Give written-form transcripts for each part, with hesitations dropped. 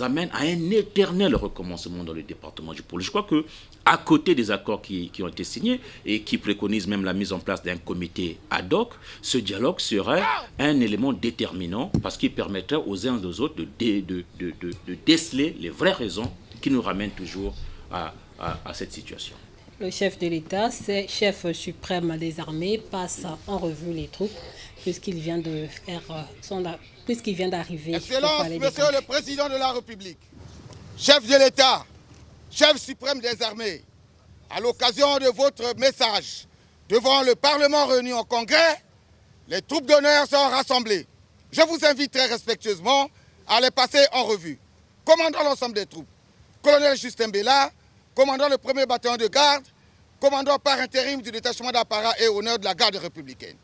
Amène à un éternel recommencement dans le département du Pôle. Je crois que, à côté des accords qui ont été signés et qui préconisent même la mise en place d'un comité ad hoc, ce dialogue serait un élément déterminant parce qu'il permettrait aux uns et aux autres de déceler les vraies raisons qui nous ramènent toujours à cette situation. Le chef de l'État, chef suprême des armées, passe en revue les troupes puisqu'il vient d'arriver. Excellence, Monsieur le Président de la République, chef de l'État, chef suprême des armées, à l'occasion de votre message devant le Parlement réuni en congrès, les troupes d'honneur sont rassemblées. Je vous invite très respectueusement à les passer en revue. Commandant l'ensemble des troupes, colonel Justin Bella, commandant le 1er bataillon de garde, commandant par intérim du détachement d'apparat et honneur de la garde républicaine.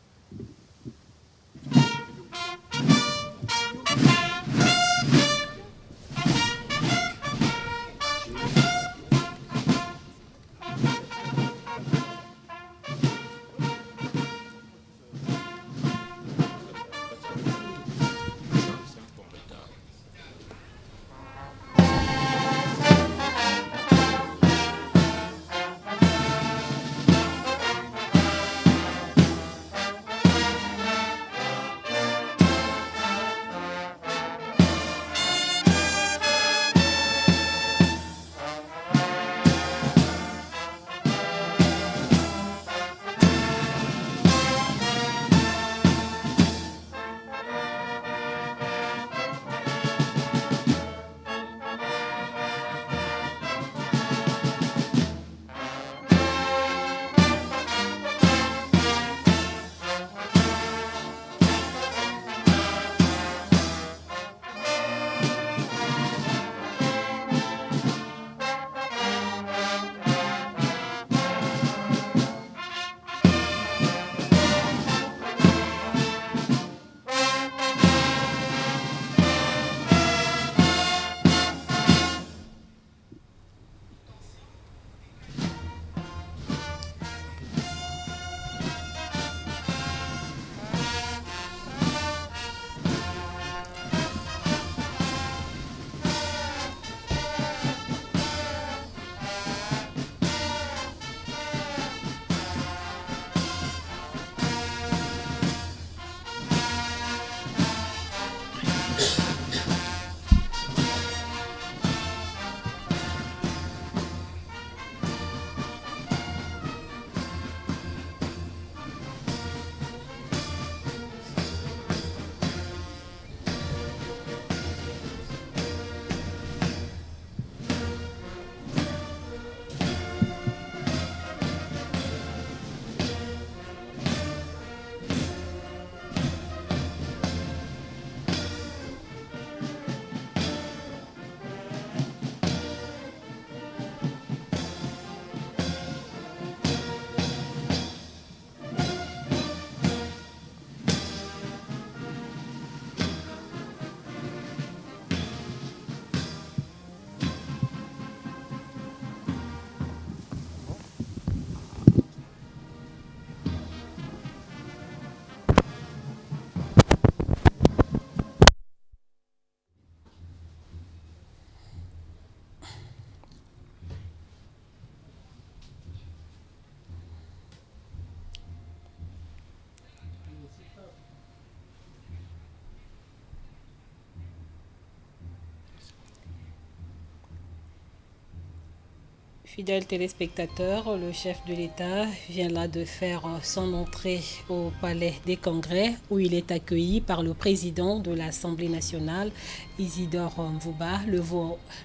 Fidèles téléspectateurs, le chef de l'État vient là de faire son entrée au Palais des Congrès où il est accueilli par le président de l'Assemblée nationale, Isidore Mvouba.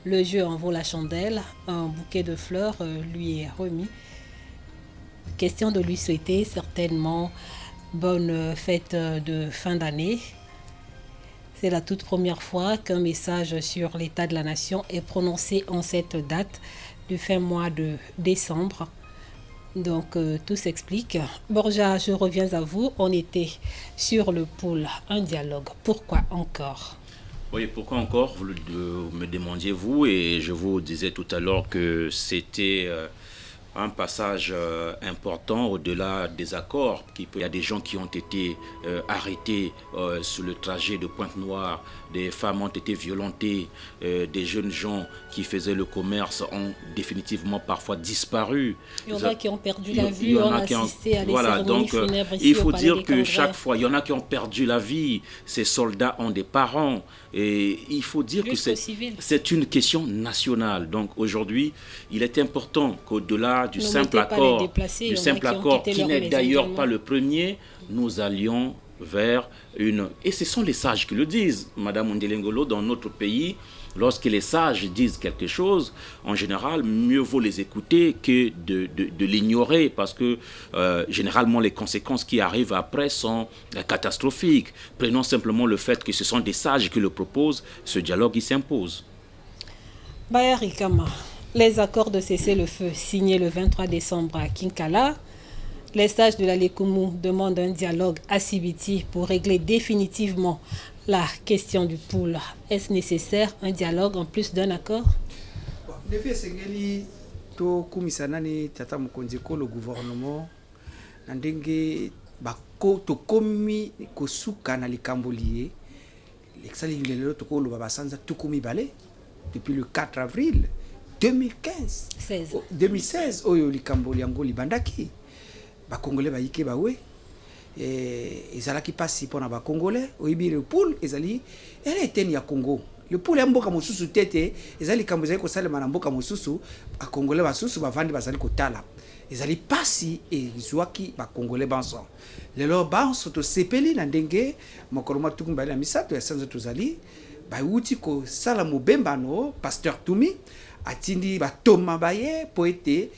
Le jeu en vaut la chandelle, un bouquet de fleurs lui est remis. Question de lui souhaiter certainement bonne fête de fin d'année. C'est la toute première fois qu'un message sur l'état de la nation est prononcé en cette date du fin mois de décembre. Donc tout s'explique. Borja, je reviens à vous. On était sur le pôle, un dialogue. Pourquoi encore? Oui, pourquoi encore me demandiez-vous, et je vous disais tout à l'heure que c'était un passage important au-delà des accords. Il y a des gens qui ont été arrêtés sur le trajet de Pointe-Noire, des femmes ont été violentées, des jeunes gens qui faisaient le commerce ont définitivement parfois disparu. Il y en a qui ont perdu la vie, on a assisté à des cérémonies funèbres ici il faut au Palais dire des que Congrès. chaque fois, il y en a qui ont perdu la vie, ces soldats ont des parents, et il faut dire que c'est une question nationale. Donc aujourd'hui, il est important qu'au-delà du simple accord qui n'est d'ailleurs pas le premier, nous allions vers une... Et ce sont les sages qui le disent, Madame Ndelengolo, dans notre pays, lorsque les sages disent quelque chose, en général, mieux vaut les écouter que de l'ignorer, parce que généralement les conséquences qui arrivent après sont catastrophiques. Prenons simplement le fait que ce sont des sages qui le proposent, ce dialogue il s'impose. Bayari Kama, les accords de cessez-le-feu signés le 23 décembre à Kinkala, les sages de la Lekumu demandent un dialogue à Sibiti pour régler définitivement la question du pool. Est-ce nécessaire un dialogue en plus d'un accord? Depuis Sengeli, to kumisanani tata mukonzeko le gouvernement ndenge bako to komi kosuka na likambolie l'exali lelo to ko lo basanza to komi balé depuis le 4 avril 2016 oyo likamboli yango libandaki ba congolais ba yike ba we ezalaki pasi pona ba congolais oyibi le pool ezali ele eteni ya Congo le pool ya mboka mosusu tete ezali kambo ezali ko salema na mboka mosusu ba congolais ba susu ba vandi bazali kotala ezali pasi ezwaki ba congolais banso lelo banso to sepeli na ndenge mokolo matukumba la misato ya sanzo tozali ba uti ko sala mobembano pasteur Tumi atindi batoma baye poete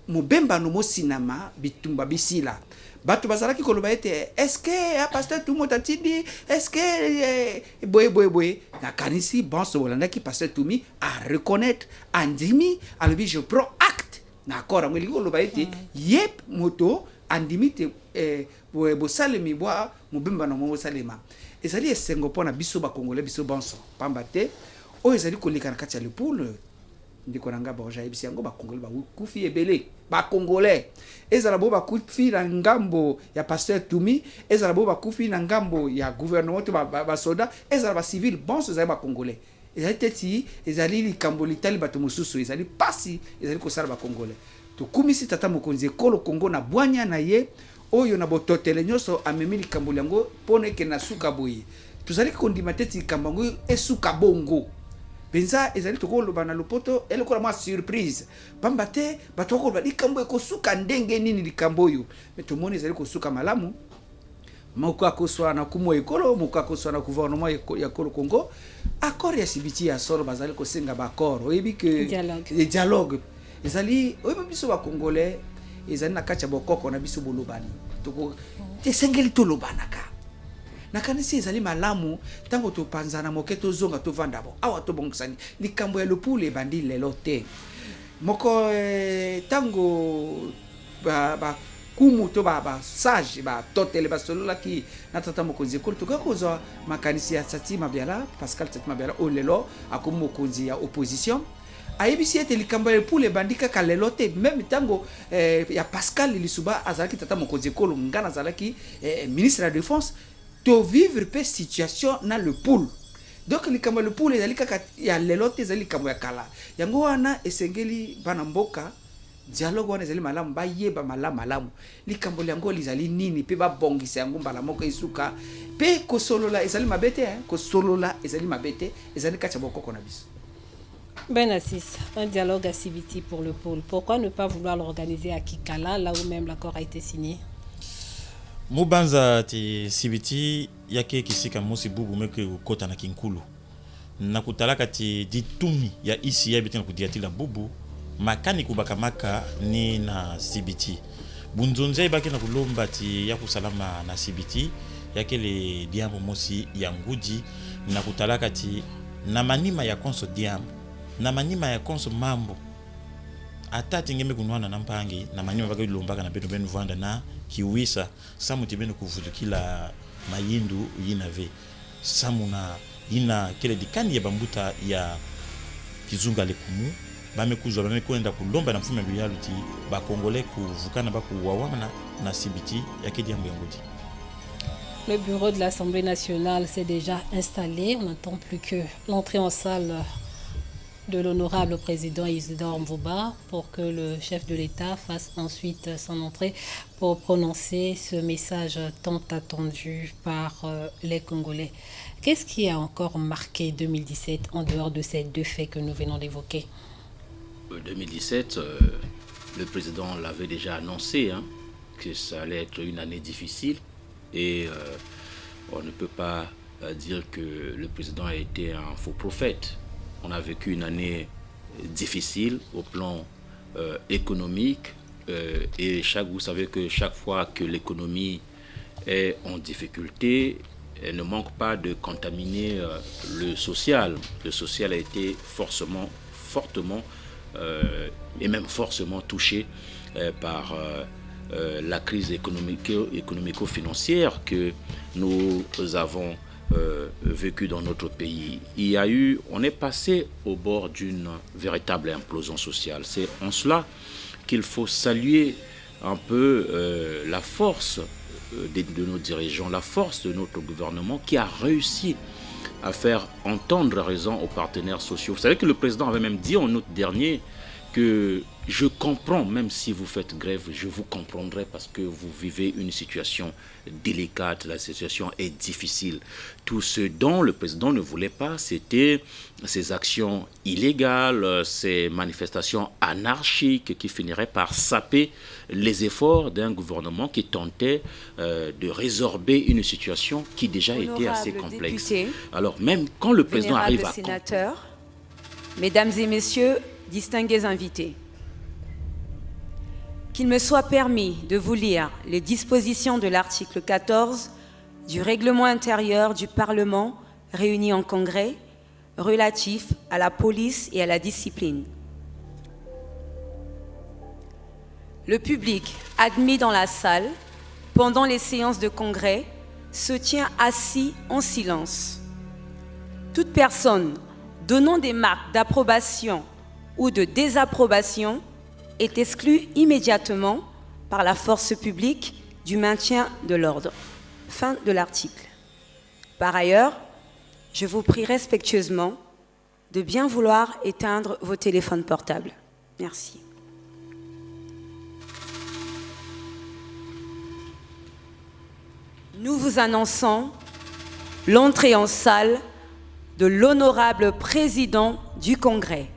mobembano mo sinama bitumba bisila bato bazalaki koloba ete est-ce que a pasteur Tumi tatindi est-ce que boy na kanisi banso bolandaki pasteur Tumi à reconnaître andimi alobi je prends acte na accord ngeli koloba ete yep moto andimi te bo salemi boa mobembano mo salema ezali esengo pona biso ba congolais biso banso pamba te o ezali kolika na kati ya le pool ndiko nanga borja ebisi yango ba congolais ba kufi ebele ba congolais ezala bo ba kufi na ngambo ya pasteur Tumi ezala bo ba kufi na ngambo ya gouvernement ba soda ezala ba civil banso ezali ba congolais ezali teti ezali likambo litali bato mosusu ezali pasi ezali kosala ba congolais to kumisi tata mokonzi ekolo Congo na bwanya na ye oyo na bototele nyoso amemi likambo yango pone ke na suka boye tuzali kondima teti likambo yango esuka bongo benza ezali tokoloba na lopoto elekola mwa surprise pamba te bato bakoloba likambo ekosuka ndenge nini likambo oyo me tomoni ezali kosuka malamu moko akoswa na kumo ekolo moko akoswa na gouvernement ya kolo Congo accord ya Sibiti ya solo bazali kosenga ba accord oyebi que dialogue ezali oyebi biso ba congolais ezali na kati ya bokoko na biso bolobani toko tesengeli tolobanaka nakanisi ezali malamu tango topanzana moke tozonga tovanda bo awa tobongisani likambo ya lopule bandi lelo te moko tango ba kumu to ba sage ba totele ba solola ki na tata mokonzi ekolo tokakozwa makanisi ya Satima Biala Pascal Satima Biala o lelo akomo mokonzi ya opposition ayebisi ete likambo ya poule bandika kalelo te même tango ya Pascal Lisuba azalaki tata mokonzi ekolo ngana azalaki ministre de la défense to vivre pe situation na le pool donc likambo le pool ezali kaka ya lelo te ezali likambo ya kala yango wana esengeli bana mboka dialogue wana ezali malamu bayeba malamu likambo yango lizali nini pe babongisa yango mbala moko esuka pe kosolola ezali mabete kosolola ezali mabete ezali kati ya bokoko na biso. Benassis, un dialogue à Sibiti pour le pôle. Pourquoi ne pas vouloir l'organiser à Kikala, là où même l'accord a été signé? Mubanza ti Sibiti yake kisika mosi bubu meke kota na Kinkulu. Nakutalaka ti ditumi ya isi ya bitina kudiatila bubu makani kubakamaka ni na Sibiti. Bunzonza ibaki na kulomba ti ya kusalama na Sibiti yake le diambo mosi ya ngudi nakutalaka ti na manima ya konso diambo na manima ya konso mambo atati ngeme kunwana na mpangi na manima baka lombaka na benu vanda na kiwisa samu tibenu kuvudukila mayindu yinave samu na ina kele dikani ya bambuta ya kizunga lekumu bamekuzwa bamekwenda kulomba na mfumo ya reality bakongole kuvukana bakuwawana na sibiti yake diambo yangodi. Le bureau de l'Assemblée nationale s'est déjà installé. On n'attend plus que l'entrée en salle de l'honorable président Isidore Mvouba pour que le chef de l'État fasse ensuite son entrée pour prononcer ce message tant attendu par les Congolais. Qu'est-ce qui a encore marqué 2017 en dehors de ces deux faits que nous venons d'évoquer? 2017, le président l'avait déjà annoncé, que ça allait être une année difficile. Et on ne peut pas dire que le président a été un faux prophète. On a vécu une année difficile au plan économique. Et vous savez que chaque fois que l'économie est en difficulté, elle ne manque pas de contaminer le social. Le social a été fortement et même forcément touché par la crise économico-financière que nous avons vécue dans notre pays. On est passé au bord d'une véritable implosion sociale. C'est en cela qu'il faut saluer un peu la force de nos dirigeants, la force de notre gouvernement qui a réussi à faire entendre raison aux partenaires sociaux. Vous savez que le président avait même dit en août dernier que je comprends, même si vous faites grève, je vous comprendrai parce que vous vivez une situation délicate, la situation est difficile. Tout ce dont le président ne voulait pas, c'était ces actions illégales, ces manifestations anarchiques qui finiraient par saper les efforts d'un gouvernement qui tentait de résorber une situation qui déjà était assez complexe. Député, alors même quand le président arrive à... sénateurs, mesdames et messieurs, distingués invités, qu'il me soit permis de vous lire les dispositions de l'article 14 du règlement intérieur du Parlement réuni en congrès relatif à la police et à la discipline. Le public admis dans la salle pendant les séances de congrès se tient assis en silence. Toute personne donnant des marques d'approbation ou de désapprobation est exclue immédiatement par la force publique du maintien de l'ordre. Fin de l'article. Par ailleurs, je vous prie respectueusement de bien vouloir éteindre vos téléphones portables. Merci. Nous vous annonçons l'entrée en salle de l'honorable président du Congrès.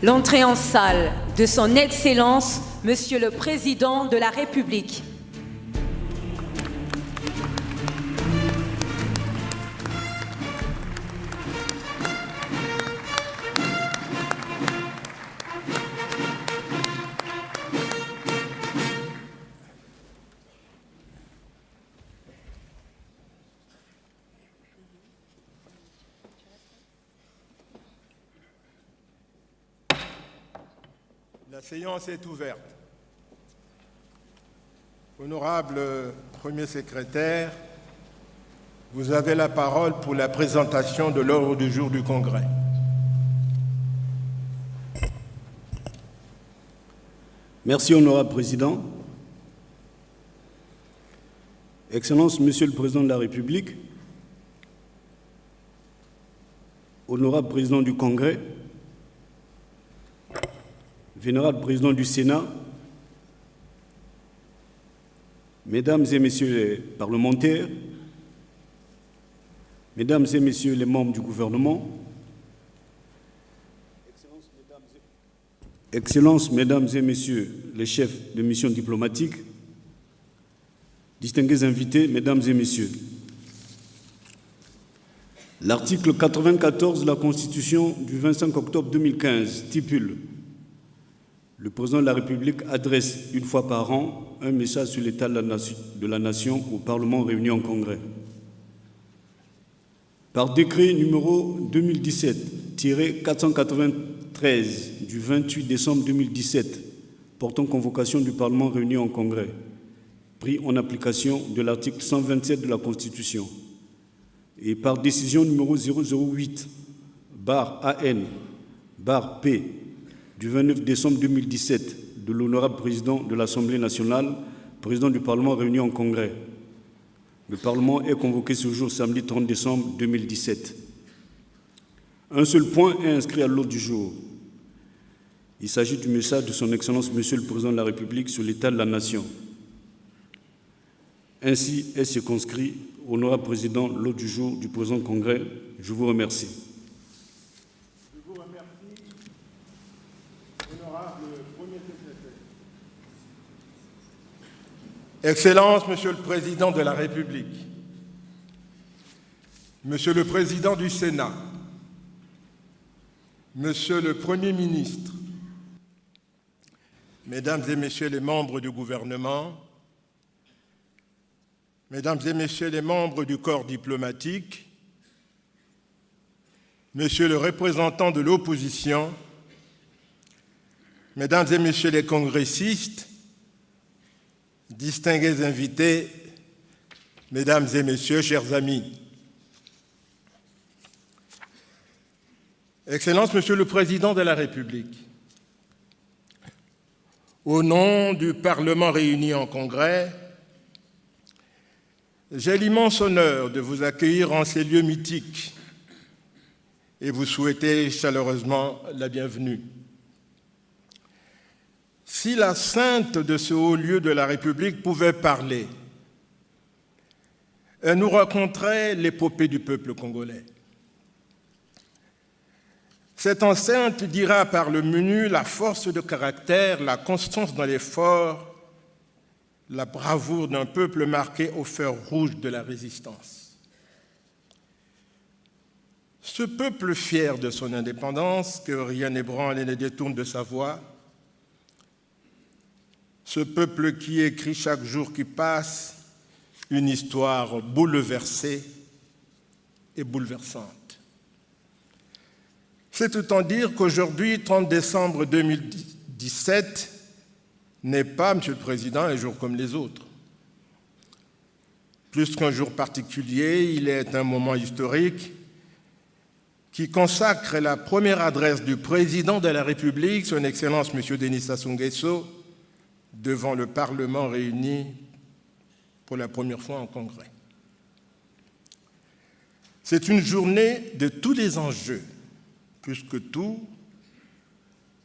l'entrée en salle de son Excellence, Monsieur le Président de la République. La séance est ouverte. Honorable Premier secrétaire, vous avez la parole pour la présentation de l'ordre du jour du Congrès. Merci, Honorable Président. Excellence, Monsieur le Président de la République, Honorable Président du Congrès, Vénérable Président du Sénat, Mesdames et Messieurs les parlementaires, Mesdames et Messieurs les membres du gouvernement, Excellences, Mesdames et Messieurs les chefs de mission diplomatique, distingués invités, Mesdames et Messieurs, l'article 94 de la Constitution du 25 octobre 2015 stipule: le Président de la République adresse une fois par an un message sur l'état de la nation au Parlement réuni en Congrès. Par décret numéro 2017-493 du 28 décembre 2017 portant convocation du Parlement réuni en Congrès, pris en application de l'article 127 de la Constitution, et par décision numéro 008-AN-P du 29 décembre 2017 de l'honorable président de l'Assemblée nationale, président du Parlement réuni en Congrès. Le Parlement est convoqué ce jour, samedi 30 décembre 2017. Un seul point est inscrit à l'ordre du jour. Il s'agit du message de son Excellence, Monsieur le Président de la République, sur l'état de la nation. Ainsi est circonscrit, honorable Président, l'ordre du jour du présent Congrès. Je vous remercie. Je vous remercie, honorable Premier secrétaire. Excellence, Monsieur le Président de la République, Monsieur le Président du Sénat, Monsieur le Premier ministre, Mesdames et Messieurs les membres du gouvernement, Mesdames et Messieurs les membres du corps diplomatique, Monsieur le représentant de l'opposition, Mesdames et Messieurs les congressistes, distingués invités, Mesdames et Messieurs, chers amis. Excellence, Monsieur le Président de la République, au nom du Parlement réuni en Congrès, j'ai l'immense honneur de vous accueillir en ces lieux mythiques et vous souhaiter chaleureusement la bienvenue. Si la sainte de ce haut lieu de la République pouvait parler, elle nous raconterait l'épopée du peuple congolais. Cette enceinte dira par le menu la force de caractère, la constance dans l'effort, la bravoure d'un peuple marqué au fer rouge de la résistance. Ce peuple fier de son indépendance, que rien n'ébranle et ne détourne de sa voix, ce peuple qui écrit chaque jour qui passe une histoire bouleversée et bouleversante. C'est autant dire qu'aujourd'hui, 30 décembre 2017, n'est pas, Monsieur le Président, un jour comme les autres. Plus qu'un jour particulier, il est un moment historique qui consacre la première adresse du Président de la République, son Excellence M. Denis Sassou Nguesso, devant le Parlement réuni pour la première fois en Congrès. C'est une journée de tous les enjeux. Plus que tout,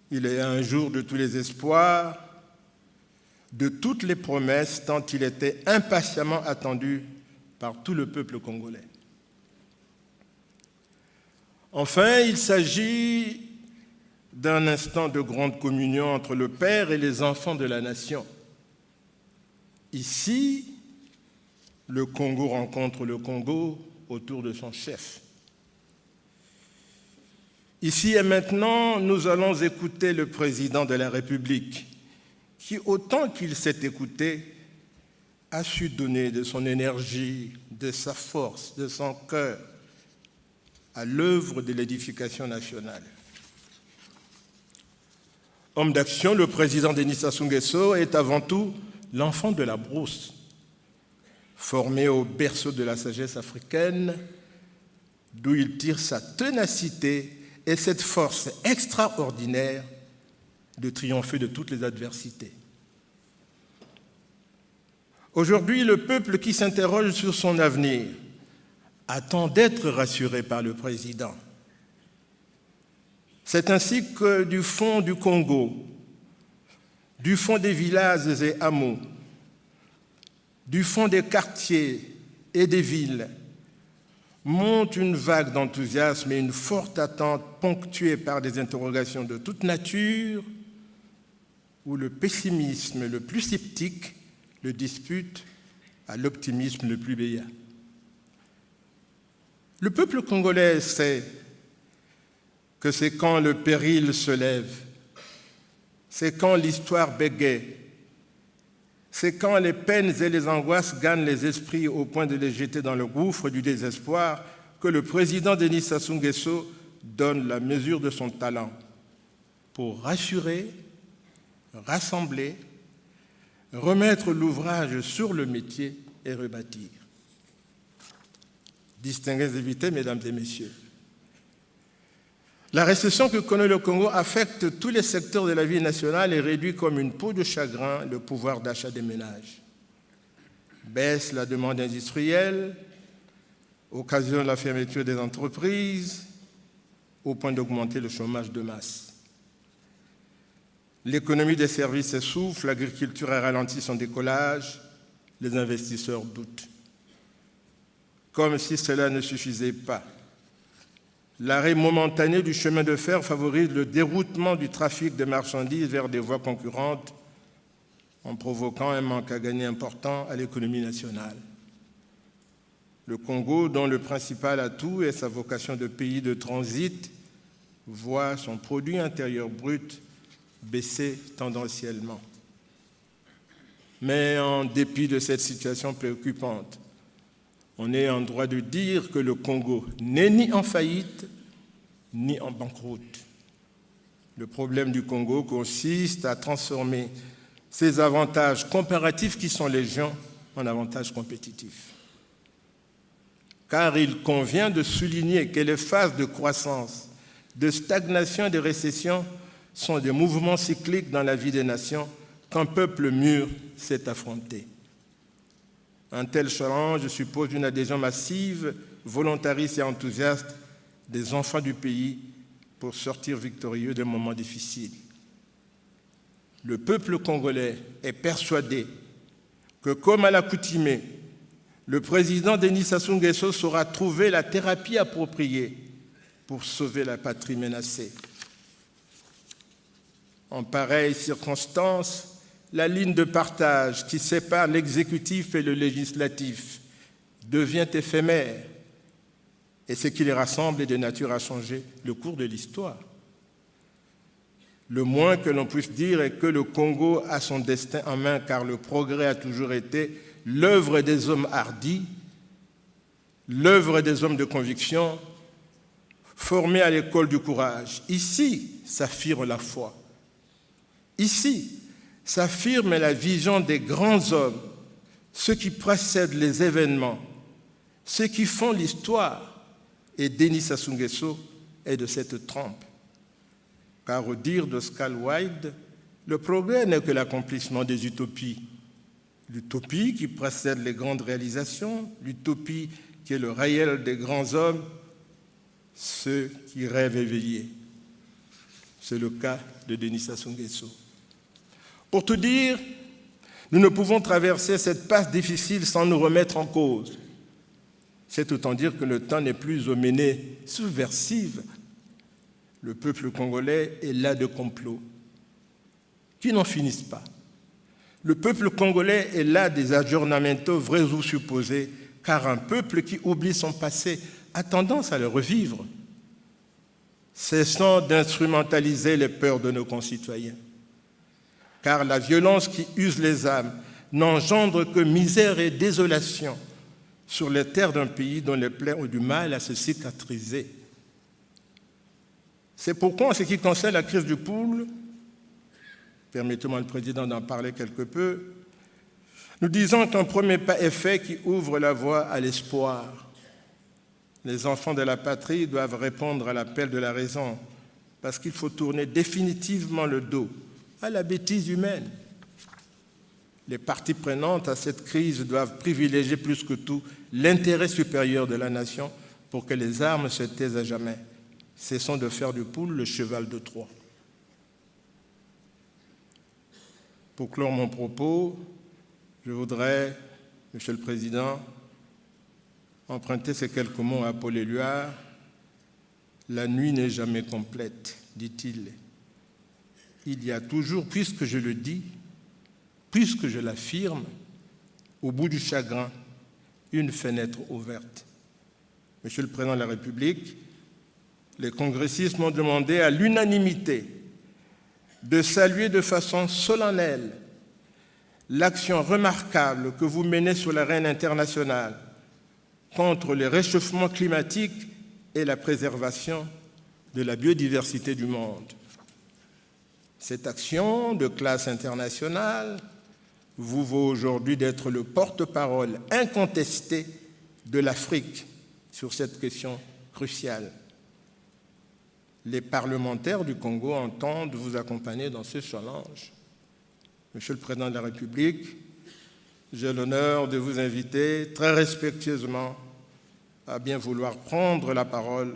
il est un jour de tous les espoirs, de toutes les promesses, tant il était impatiemment attendu par tout le peuple congolais. Enfin, il s'agit d'un instant de grande communion entre le Père et les enfants de la nation. Ici, le Congo rencontre le Congo autour de son chef. Ici et maintenant, nous allons écouter le président de la République, qui, autant qu'il s'est écouté, a su donner de son énergie, de sa force, de son cœur à l'œuvre de l'édification nationale. Homme d'action, le président Denis Sassou Nguesso est avant tout l'enfant de la brousse, formé au berceau de la sagesse africaine, d'où il tire sa ténacité et cette force extraordinaire de triompher de toutes les adversités. Aujourd'hui, le peuple qui s'interroge sur son avenir attend d'être rassuré par le président. C'est ainsi que du fond du Congo, du fond des villages et hameaux, du fond des quartiers et des villes, monte une vague d'enthousiasme et une forte attente ponctuée par des interrogations de toute nature où le pessimisme le plus sceptique le dispute à l'optimisme le plus béat. Le peuple congolais sait que c'est quand le péril se lève, c'est quand l'histoire bégaye, c'est quand les peines et les angoisses gagnent les esprits au point de les jeter dans le gouffre du désespoir que le président Denis Sassou Nguesso donne la mesure de son talent pour rassurer, rassembler, remettre l'ouvrage sur le métier et rebâtir. Distingués invités, mesdames et messieurs, la récession que connaît le Congo affecte tous les secteurs de la vie nationale et réduit comme une peau de chagrin le pouvoir d'achat des ménages. Baisse la demande industrielle, occasionne la fermeture des entreprises, au point d'augmenter le chômage de masse. L'économie des services essouffle, l'agriculture a ralenti son décollage, les investisseurs doutent. Comme si cela ne suffisait pas, l'arrêt momentané du chemin de fer favorise le déroutement du trafic de marchandises vers des voies concurrentes en provoquant un manque à gagner important à l'économie nationale. Le Congo, dont le principal atout est sa vocation de pays de transit, voit son produit intérieur brut baisser tendanciellement. Mais en dépit de cette situation préoccupante, on est en droit de dire que le Congo n'est ni en faillite, ni en banqueroute. Le problème du Congo consiste à transformer ces avantages comparatifs qui sont légion en avantages compétitifs. Car il convient de souligner que les phases de croissance, de stagnation et de récession sont des mouvements cycliques dans la vie des nations qu'un peuple mûr s'est affronté. Un tel challenge suppose une adhésion massive, volontariste et enthousiaste des enfants du pays pour sortir victorieux des moments difficiles. Le peuple congolais est persuadé que, comme à l'accoutumée, le président Denis Sassou Nguesso saura trouver la thérapie appropriée pour sauver la patrie menacée. En pareille circonstance, la ligne de partage qui sépare l'exécutif et le législatif devient éphémère et ce qui les rassemble est de nature à changer le cours de l'histoire. Le moins que l'on puisse dire est que le Congo a son destin en main car le progrès a toujours été l'œuvre des hommes hardis, l'œuvre des hommes de conviction, formés à l'école du courage. Ici s'affirme la foi. Ici s'affirme la vision des grands hommes, ceux qui précèdent les événements, ceux qui font l'histoire. Et Denis Sassou Nguesso est de cette trempe. Car au dire d'Oscar Wilde, le progrès n'est que l'accomplissement des utopies. L'utopie qui précède les grandes réalisations, l'utopie qui est le réel des grands hommes, ceux qui rêvent éveillés. C'est le cas de Denis Sassou Nguesso. Pour tout dire, nous ne pouvons traverser cette passe difficile sans nous remettre en cause. C'est autant dire que le temps n'est plus aux menées subversives. le peuple congolais est là de complots qui n'en finissent pas. Le peuple congolais est là des aggiornamentos vrais ou supposés, car un peuple qui oublie son passé a tendance à le revivre. Cessons d'instrumentaliser les peurs de nos concitoyens, car la violence qui use les âmes n'engendre que misère et désolation sur les terres d'un pays dont les plaies ont du mal à se cicatriser. C'est pourquoi, en ce qui concerne la crise du pool, permettez-moi, le Président, d'en parler quelque peu, nous disons qu'un premier pas est fait qui ouvre la voie à l'espoir. Les enfants de la patrie doivent répondre à l'appel de la raison, parce qu'il faut tourner définitivement le dos à la bêtise humaine. Les parties prenantes à cette crise doivent privilégier plus que tout l'intérêt supérieur de la nation pour que les armes se taisent à jamais. Cessons de faire du poule le cheval de Troie. Pour clore mon propos, je voudrais, Monsieur le Président, emprunter ces quelques mots à Paul Éluard. La nuit n'est jamais complète, dit-il. Il y a toujours, puisque je le dis, puisque je l'affirme, au bout du chagrin, une fenêtre ouverte. Monsieur le Président de la République, les congressistes m'ont demandé à l'unanimité de saluer de façon solennelle l'action remarquable que vous menez sur l'arène internationale contre le réchauffement climatique et la préservation de la biodiversité du monde. Cette action de classe internationale vous vaut aujourd'hui d'être le porte-parole incontesté de l'Afrique sur cette question cruciale. Les parlementaires du Congo entendent vous accompagner dans ce challenge. Monsieur le Président de la République, j'ai l'honneur de vous inviter très respectueusement à bien vouloir prendre la parole,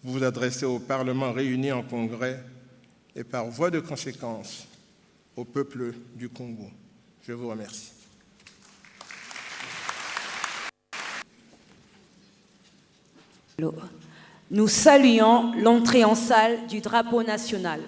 vous adresser au Parlement réuni en congrès et par voie de conséquence au peuple du Congo. Je vous remercie. Nous saluons l'entrée en salle du drapeau national.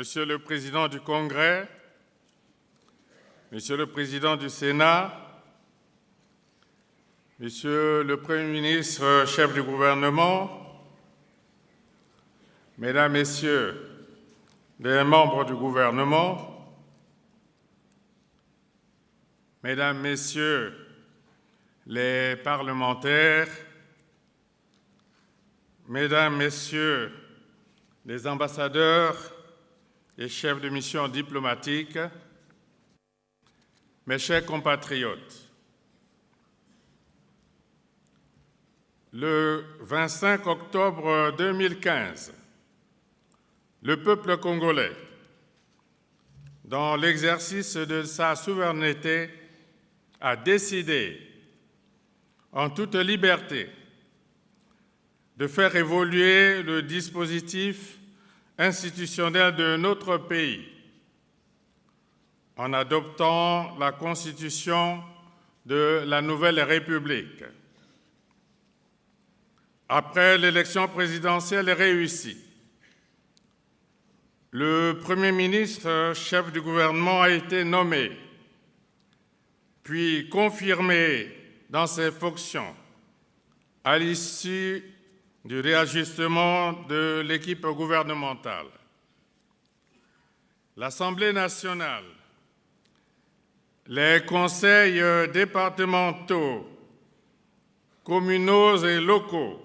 Monsieur le Président du Congrès, Monsieur le Président du Sénat, Monsieur le Premier ministre, chef du gouvernement, Mesdames, Messieurs les membres du gouvernement, Mesdames, Messieurs les parlementaires, Mesdames, Messieurs les ambassadeurs et chefs de mission diplomatique, mes chers compatriotes, le 25 octobre 2015, le peuple congolais, dans l'exercice de sa souveraineté, a décidé, en toute liberté, de faire évoluer le dispositif institutionnel de notre pays en adoptant la Constitution de la Nouvelle République. Après l'élection présidentielle réussie, le Premier ministre, chef du gouvernement, a été nommé, puis confirmé dans ses fonctions à l'issue du réajustement de l'équipe gouvernementale. L'Assemblée nationale les conseils départementaux, communaux et locaux,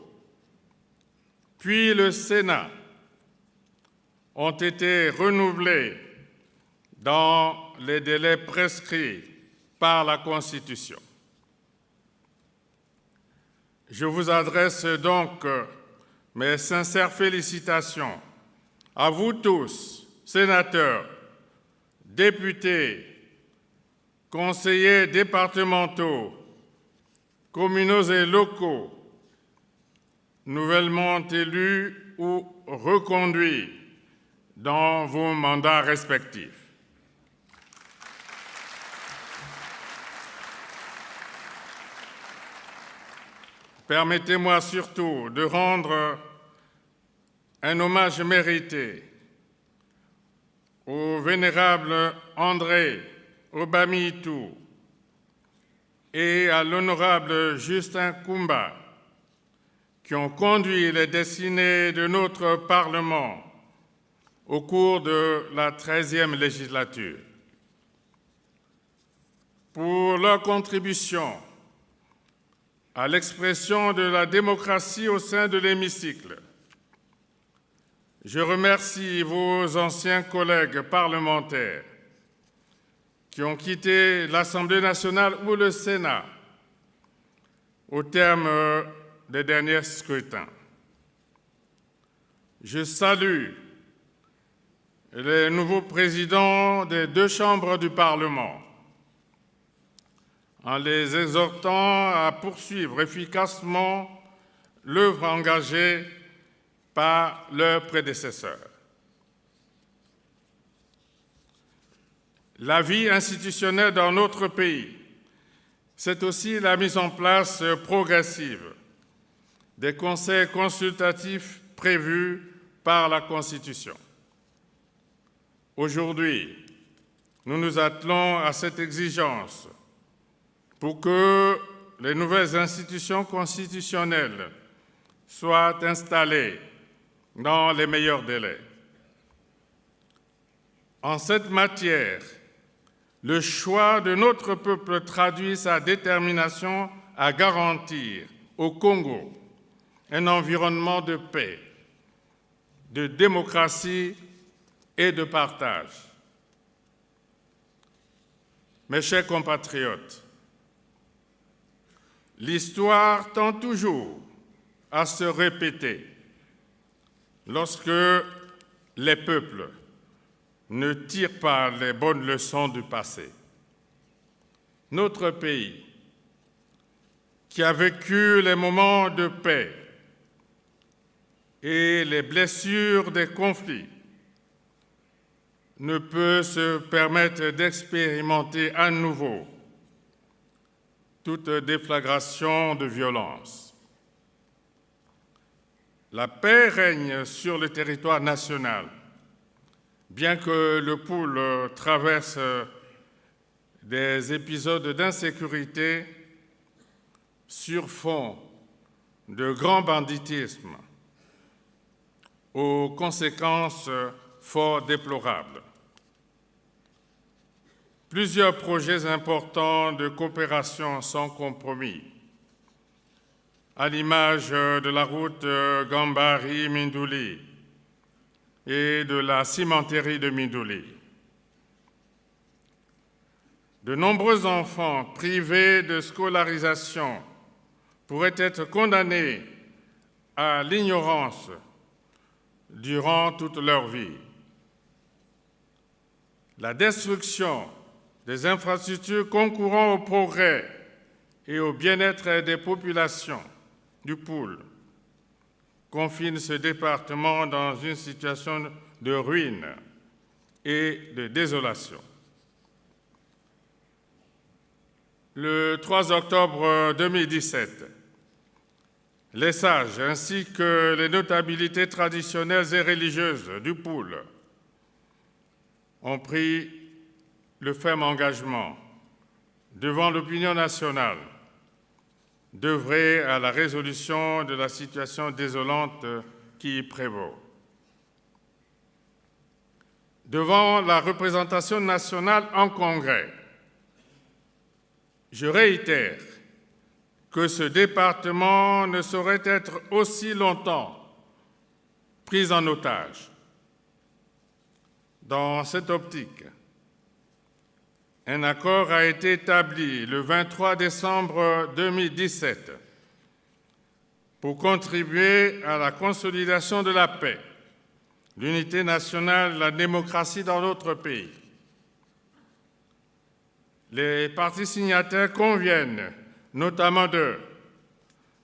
puis le Sénat ont été renouvelés dans les délais prescrits par la Constitution. Je vous adresse donc mes sincères félicitations à vous tous, sénateurs, députés, conseillers départementaux, communaux et locaux, nouvellement élus ou reconduits dans vos mandats respectifs. Permettez-moi surtout de rendre un hommage mérité au vénérable André Obamitou et à l'honorable Justin Koumba, qui ont conduit les destinées de notre Parlement au cours de la 13e législature. Pour leur contribution à l'expression de la démocratie au sein de l'hémicycle, je remercie vos anciens collègues parlementaires qui ont quitté l'Assemblée nationale ou le Sénat au terme des derniers scrutins. Je salue les nouveaux présidents des deux chambres du Parlement en les exhortant à poursuivre efficacement l'œuvre engagée par leurs prédécesseurs. La vie institutionnelle dans notre pays, c'est aussi la mise en place progressive des conseils consultatifs prévus par la Constitution. Aujourd'hui, nous nous attelons à cette exigence pour que les nouvelles institutions constitutionnelles soient installées dans les meilleurs délais. En cette matière, le choix de notre peuple traduit sa détermination à garantir au Congo un environnement de paix, de démocratie et de partage. Mes chers compatriotes, l'histoire tend toujours à se répéter lorsque les peuples ne tirent pas les bonnes leçons du passé. Notre pays, qui a vécu les moments de paix et les blessures des conflits, ne peut se permettre d'expérimenter à nouveau toute déflagration de violence. La paix règne sur le territoire national, bien que le Poul traverse des épisodes d'insécurité sur fond de grand banditisme, aux conséquences fort déplorables. Plusieurs projets importants de coopération sont compromis, à l'image de la route Gambari-Mindouli et de la cimenterie de Mindouli. De nombreux enfants privés de scolarisation pourraient être condamnés à l'ignorance durant toute leur vie. La destruction des infrastructures concourant au progrès et au bien-être des populations du Poul confine ce département dans une situation de ruine et de désolation. Le 3 octobre 2017, les sages ainsi que les notabilités traditionnelles et religieuses du Poul ont pris le ferme engagement devant l'opinion nationale d'œuvrer à la résolution de la situation désolante qui y prévaut. Devant la représentation nationale en Congrès, Je réitère que ce département ne saurait être aussi longtemps pris en otage. Dans cette optique, un accord a été établi le 23 décembre 2017 pour contribuer à la consolidation de la paix, l'unité nationale, la démocratie dans notre pays. Les parties signataires conviennent notamment de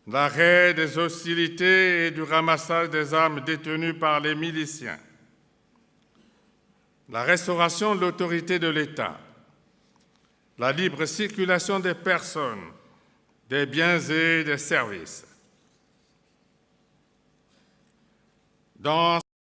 l'arrêt des hostilités et du ramassage des armes détenues par les miliciens, la restauration de l'autorité de l'État, la libre circulation des personnes, des biens et des services. Dans